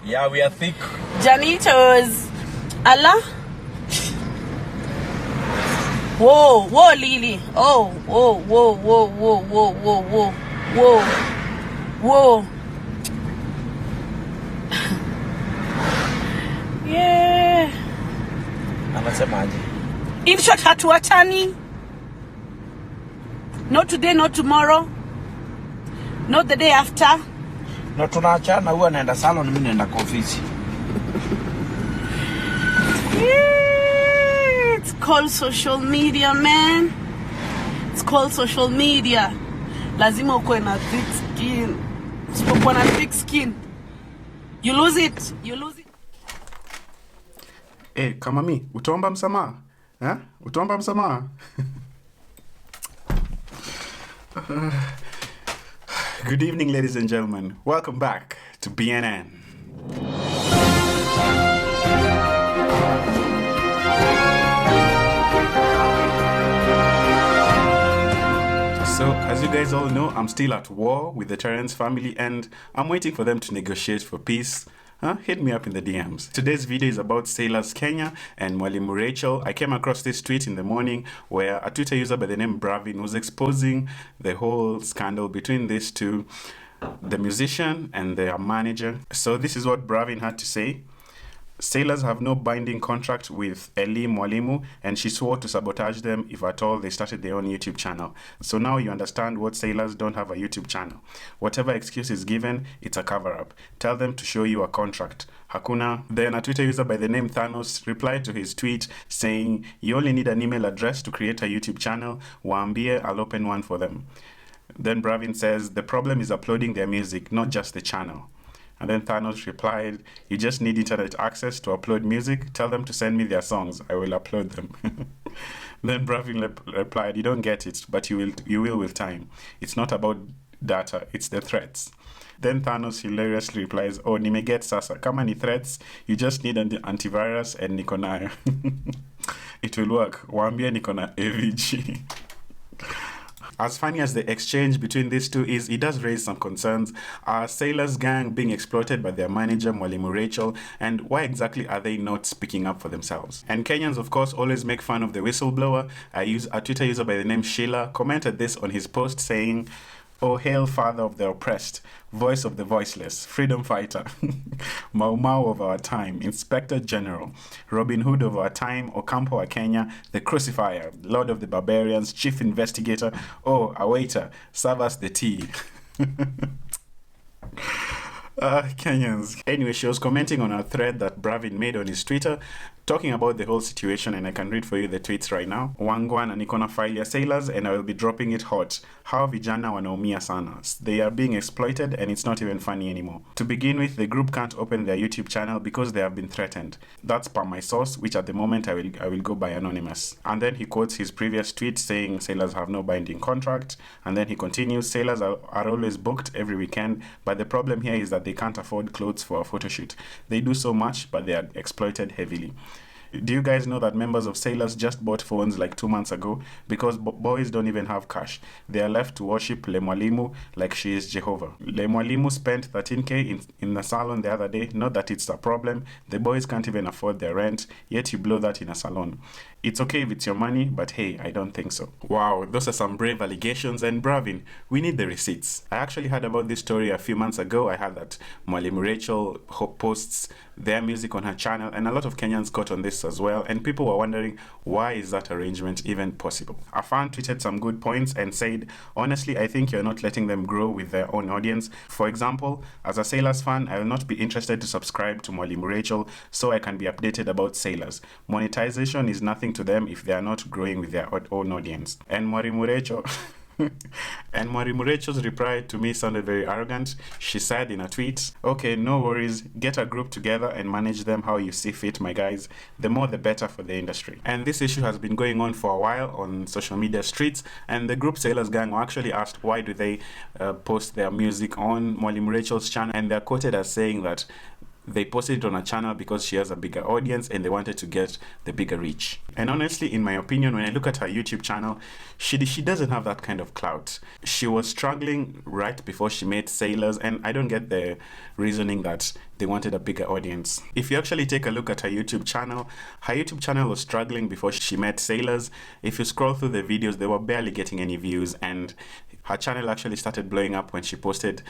Yeah, we are thick. Janitos. Allah. Whoa, whoa, Lily. Oh, whoa, whoa, whoa, whoa, whoa, whoa, whoa, whoa, whoa. Yeah. Anasemaje? In short, hatuachani. Not today, not tomorrow. Not the day after. Na tunaachana, huwa naenda salon, mimi naenda kwa ofisi. Yeah, it's called social media, man. It's called social media. Lazima ukuwe na thick skin. Usipokuwa na thick skin, you lose it. You lose it. Kama mi, utaomba msamaha? Utaomba msamaha? Good evening, ladies and gentlemen. Welcome back to BNN. So, as you guys all know, I'm still at war with the Terrence family and I'm waiting for them to negotiate for peace. Hit me up in the DMs. Today's video is about Sailors Kenya and Mwalimu Rachel. I came across this tweet in the morning where a Twitter user by the name Bravin was exposing the whole scandal between these two, the musician and their manager. So this is what Bravin had to say. Sailors have no binding contract with Eli Mwalimu, and she swore to sabotage them if at all they started their own YouTube channel. So now you understand what Sailors don't have a YouTube channel. Whatever excuse is given, it's a cover-up. Tell them to show you a contract. Hakuna. Then a Twitter user by the name Thanos replied to his tweet saying, you only need an email address to create a YouTube channel. Waambie, I'll open one for them. Then Bravin says, the problem is uploading their music, not just the channel. And then Thanos replied, you just need internet access to upload music. Tell them to send me their songs. I will upload them. Then Bravin replied, you don't get it, but you will with time. It's not about data, it's the threats. Then Thanos hilariously replies, oh, nimeget sasa. Kama ni threats, you just need an antivirus and niko nayo. It will work. Waambie niko na AVG. As funny as the exchange between these two is, it does raise some concerns. Are Sailors gang being exploited by their manager, Mwalimu Rachel? And why exactly are they not speaking up for themselves? And Kenyans, of course, always make fun of the whistleblower. A Twitter user by the name Sheila commented this on his post saying, oh, hail father of the oppressed, voice of the voiceless, freedom fighter, Mau Mau of our time, Inspector General, Robin Hood of our time, Ocampo wa Kenya, the crucifier, Lord of the barbarians, chief investigator, oh, a waiter, serve us the tea. Kenyans. Anyway, she was commenting on a thread that Bravin made on his Twitter, talking about the whole situation, and I can read for you the tweets right now. Wangwana niko na file ya Sailors and I will be dropping it hot. How vijana wanaumia sana. They are being exploited and it's not even funny anymore. To begin with, the group can't open their YouTube channel because they have been threatened. That's per my source, which at the moment I will go by anonymous. And then he quotes his previous tweet saying Sailors have no binding contract. And then he continues, Sailors are always booked every weekend, but the problem here is that they can't afford clothes for a photo shoot. They do so much, but they are exploited heavily. Do you guys know that members of Sailors just bought phones like 2 months ago? Because boys don't even have cash. They are left to worship Le Mwalimu like she is Jehovah. Le Mwalimu spent 13K in the salon the other day. Not that it's a problem. The boys can't even afford their rent, yet you blow that in a salon. It's okay if it's your money, but hey, I don't think so. Wow, those are some brave allegations, and Bravin, we need the receipts. I actually heard about this story a few months ago. I heard that Mwalimu Rachel posts their music on her channel, and a lot of Kenyans got on this as well, and people were wondering, why is that arrangement even possible? A fan tweeted some good points and said, honestly, I think you're not letting them grow with their own audience. For example, as a Sailors fan, I will not be interested to subscribe to Mwalimu Rachel so I can be updated about Sailors. Monetization is nothing to them if they are not growing with their own audience. And Mwalimu Rachel... And Mwalimu Rachel's reply to me sounded very arrogant. She said in a tweet, okay, no worries, get a group together and manage them how you see fit, my guys. The more the better for the industry. And this issue has been going on for a while on social media streets, and the group Sailors Gang were actually asked why do they post their music on Mwalimu Rachel's channel, and they're quoted as saying that They posted it on a channel because she has a bigger audience and they wanted to get the bigger reach. And honestly, in my opinion, when I look at her YouTube channel, she doesn't have that kind of clout. She was struggling right before she made Sailors, and I don't get the reasoning that they wanted a bigger audience. If you actually take a look at her YouTube channel was struggling before she met Sailors. If you scroll through the videos, they were barely getting any views, and her channel actually started blowing up when she posted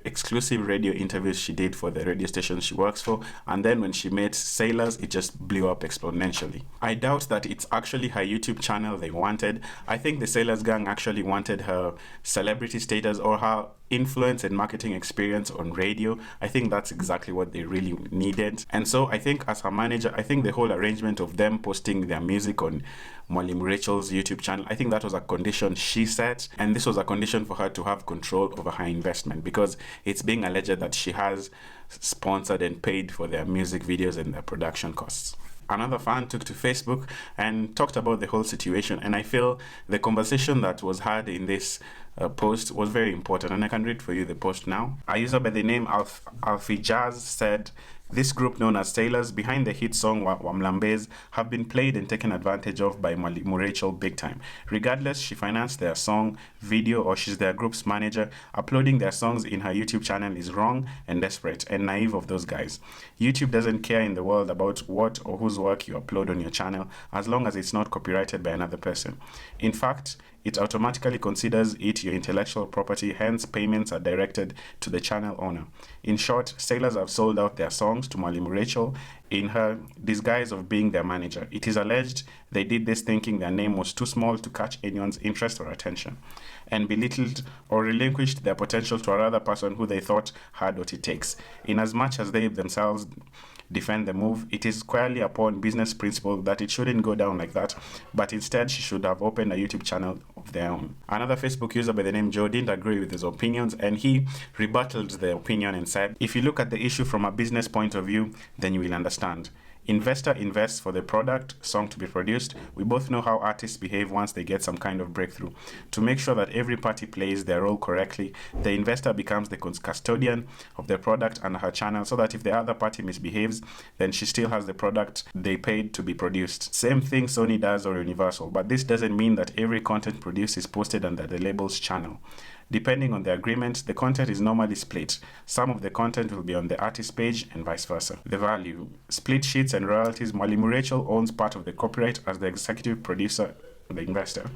exclusive radio interviews she did for the radio station she works for, and then when she made Sailors, it just blew up exponentially. I doubt that it's actually her YouTube channel they wanted. I think the Sailors gang actually wanted her celebrity status or her influence and marketing experience on radio. I think that's exactly what they really needed. And so I think as her manager, I think the whole arrangement of them posting their music on Mwalimu Rachel's YouTube channel, I think that was a condition she set, and this was a condition for her to have control over her investment, because it's being alleged that she has sponsored and paid for their music videos and their production costs. Another fan took to Facebook and talked about the whole situation, and I feel the conversation that was had in this post was very important, and I can read for you the post now. A user by the name Alfie Jazz said, "This group known as Sailors behind the hit song Wamlambez have been played and taken advantage of by Mwalimu Rachel big time. Regardless, she financed their song, video, or she's their group's manager. Uploading their songs in her YouTube channel is wrong and desperate and naive of those guys. YouTube doesn't care in the world about what or whose work you upload on your channel as long as it's not copyrighted by another person. In fact, it automatically considers it your intellectual property, hence payments are directed to the channel owner. In short, Sailors have sold out their songs to Mwalimu Rachel in her disguise of being their manager. It is alleged they did this thinking their name was too small to catch anyone's interest or attention, and belittled or relinquished their potential to another person who they thought had what it takes. Inasmuch as they themselves defend the move, it is squarely upon business principle that it shouldn't go down like that, but instead she should have opened a YouTube channel of their own." Another Facebook user by the name Joe didn't agree with his opinions, and he rebutted the opinion and said, "If you look at the issue from a business point of view, then you will understand. Investor invests for the product, song to be produced. We both know how artists behave once they get some kind of breakthrough. To make sure that every party plays their role correctly, the investor becomes the custodian of the product and her channel, so that if the other party misbehaves, then she still has the product they paid to be produced. Same thing Sony does or Universal, but this doesn't mean that every content produced is posted under the label's channel. Depending on the agreement, the content is normally split. Some of the content will be on the artist page and vice versa. The value. Split sheets and royalties. Mwalimu Rachel owns part of the copyright as the executive producer, the investor.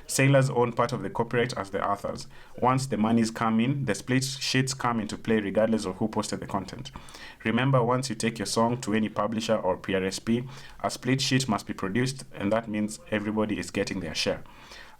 Sailors own part of the copyright as the authors. Once the monies come in, the split sheets come into play regardless of who posted the content. Remember, once you take your song to any publisher or PRSP, a split sheet must be produced, and that means everybody is getting their share.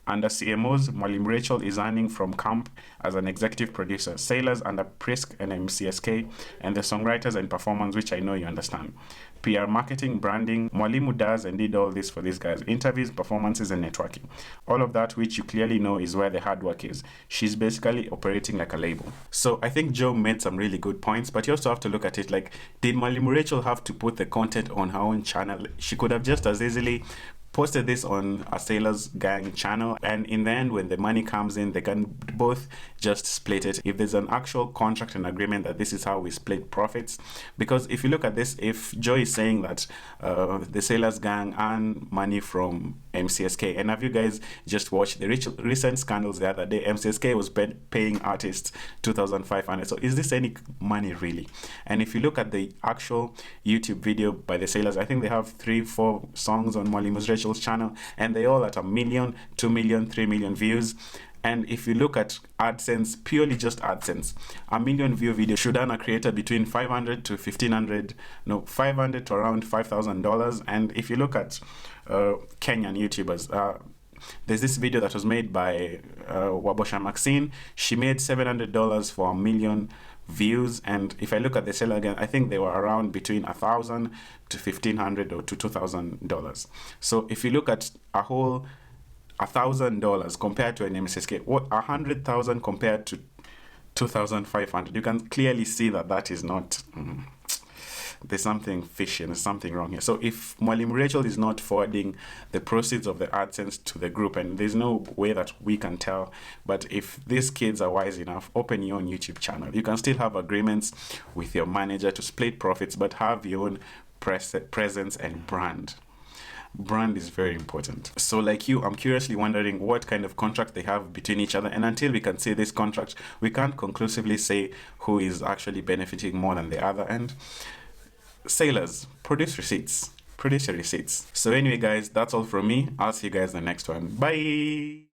Under CMOs, Mwalimu Rachel is earning from Camp as an executive producer. Sailors under Prisk and MCSK, and the songwriters and performance, which I know you understand. PR, marketing, branding, Mwalimu does and did all this for these guys. Interviews, performances, and networking. All of that, which you clearly know is where the hard work is. She's basically operating like a label." So I think Joe made some really good points, but you also have to look at it like, did Mwalimu Rachel have to put the content on her own channel? She could have just as easily posted this on a Sailors gang channel, and in the end, when the money comes in, they can both just split it if there's an actual contract and agreement that this is how we split profits. Because if you look at this, if Joe is saying that the Sailors gang earn money from MCSK, and have you guys just watched the recent scandals the other day? MCSK was paying artists $2,500. So is this any money really? And if you look at the actual YouTube video by the Sailors, I think they have 3-4 songs on Mwalimu Rachel's channel, and they all at 1 million, 2 million, 3 million views. And if you look at AdSense, purely just AdSense, 1 million view video should earn a creator between $500 to $1,500, no, $500 to around $5,000. And if you look at Kenyan YouTubers, there's this video that was made by Wabosha Maxine. She made $700 for 1 million views, and if I look at the seller again, I think they were around between $1,000 to $1,500 or to $2,000. So if you look at a whole $1,000 compared to an MCSK, what 100,000 compared to 2,500, you can clearly see that that is not there's something fishy and there's something wrong here. So if Mwalimu Rachel is not forwarding the proceeds of the AdSense to the group, and there's no way that we can tell, but if these kids are wise enough, open your own YouTube channel. You can still have agreements with your manager to split profits, but have your own presence and brand. Brand is very important. So like you, I'm curiously wondering what kind of contract they have between each other, and until we can see this contract, we can't conclusively say who is actually benefiting more than the other. And sailors, produce receipts. Produce your receipts. So anyway guys, that's all from me. I'll see you guys in the next one. Bye.